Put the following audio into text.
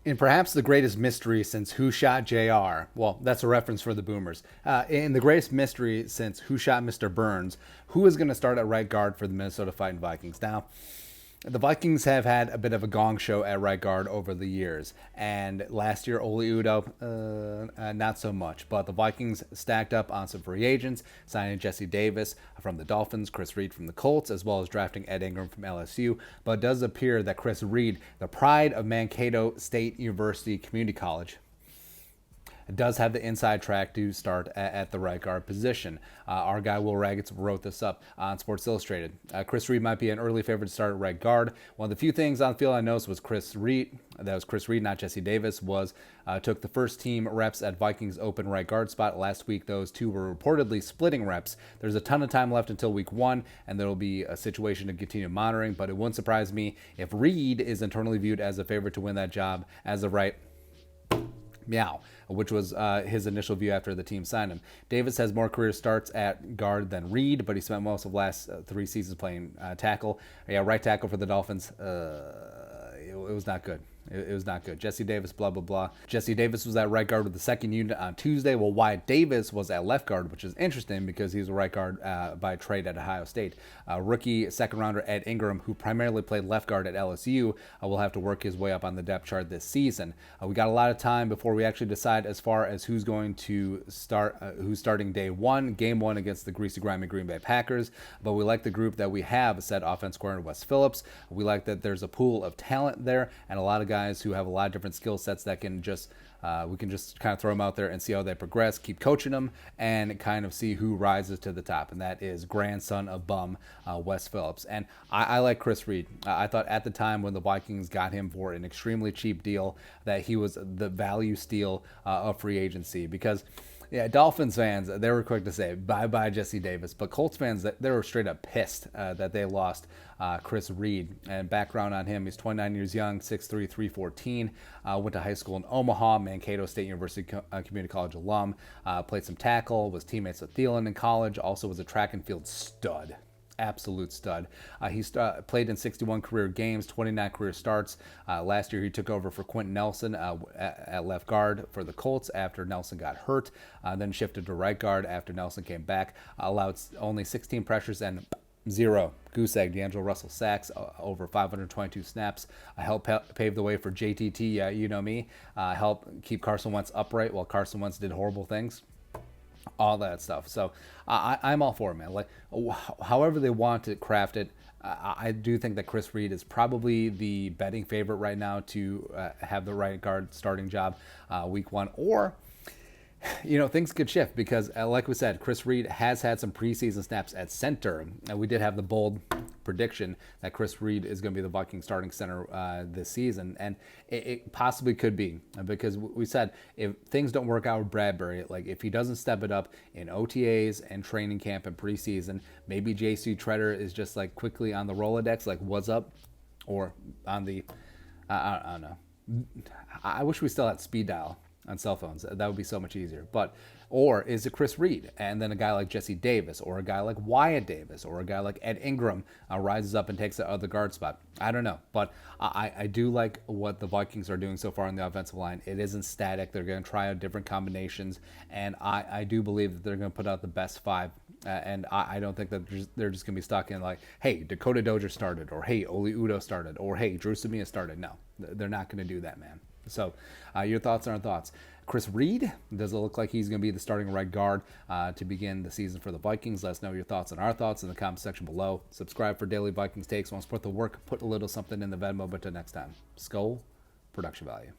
In perhaps the greatest mystery since Who Shot JR, well, that's a reference for the boomers. In the greatest mystery since Who Shot Mr. Burns, who is going to start at right guard for the Minnesota Fighting Vikings? Now, the Vikings have had a bit of a gong show at right guard over the years, and last year Oli Udoh, not so much. But the Vikings stacked up on some free agents, signing Jesse Davis from the Dolphins, Chris Reed from the Colts, as well as drafting Ed Ingram from LSU. But it does appear that Chris Reed, the pride of Mankato State University Community College, does have the inside track to start at the right guard position. Our guy Will Raggets wrote this up on Sports Illustrated. Chris Reed might be an early favorite to start at right guard. One of the few things on the field I noticed was Chris Reed, not Jesse Davis, took the first team reps at Vikings open right guard spot. Last week, those two were reportedly splitting reps. There's a ton of time left until week 1, and there will be a situation to continue monitoring, but it wouldn't surprise me if Reed is internally viewed as a favorite to win that job as of right meow, which was his initial view after the team signed him. Davis has more career starts at guard than Reed, but he spent most of the last 3 seasons playing tackle. Yeah, right tackle for the Dolphins. It was not good. It was not good. Jesse Davis, blah, blah, blah. Jesse Davis was at right guard with the second unit on Tuesday, while Wyatt Davis was at left guard, which is interesting because he's a right guard by trade at Ohio State. Rookie second-rounder Ed Ingram, who primarily played left guard at LSU, will have to work his way up on the depth chart this season. We got a lot of time before we actually decide as far as who's going to start, who's starting day 1, game 1 against the greasy, grimy Green Bay Packers. But we like the group that we have, said offense coordinator Wes Phillips. We like that there's a pool of talent there and a lot of guys who have a lot of different skill sets that can just we can just kind of throw them out there and see how they progress, keep coaching them, and kind of see who rises to the top. And that is grandson of Bum, Wes Phillips. And I like Chris Reed. I thought at the time when the Vikings got him for an extremely cheap deal that he was the value steal of free agency because yeah, Dolphins fans, they were quick to say bye-bye Jesse Davis. But Colts fans, they were straight up pissed that they lost Chris Reed. And background on him, he's 29 years young, 6'3", 314, went to high school in Omaha, Mankato State University Community College alum, played some tackle, was teammates with Thielen in college, also was a track and field stud. Absolute stud. He played in 61 career games, 29 career starts. Last year, he took over for Quentin Nelson at left guard for the Colts after Nelson got hurt, then shifted to right guard after Nelson came back. Allowed only 16 pressures and 0 goose egg. D'Angelo Russell sacks, over 522 snaps. Helped pave the way for JTT, you know me. Helped keep Carson Wentz upright while Carson Wentz did horrible things. All that stuff. So I'm all for it, man. Like, however they want to craft it, I do think that Chris Reed is probably the betting favorite right now to have the right guard starting job week 1. Or, you know, things could shift because, like we said, Chris Reed has had some preseason snaps at center. And we did have the bold prediction that Chris Reed is going to be the Viking starting center this season. And it possibly could be because we said if things don't work out with Bradbury, like if he doesn't step it up in OTAs and training camp and preseason, maybe JC Treader is just like quickly on the Rolodex, like what's up? Or on the, I don't know. I wish we still had speed dial on cell phones. That would be so much easier. Or is it Chris Reed and then a guy like Jesse Davis or a guy like Wyatt Davis or a guy like Ed Ingram rises up and takes the other guard spot? I don't know. But I do like what the Vikings are doing so far on the offensive line. It isn't static. They're going to try out different combinations. And I do believe that they're going to put out the best 5. And I don't think that they're just going to be stuck in like, hey, Dakota Dozier started, or hey, Oli Udoh started, or hey, Drew Samia started. No, they're not going to do that, man. So your thoughts on our thoughts. Chris Reed, does it look like he's going to be the starting right guard to begin the season for the Vikings? Let us know your thoughts on our thoughts in the comment section below. Subscribe for daily Vikings takes. Want to support the work, put a little something in the Venmo. But until next time, Skull Production Value.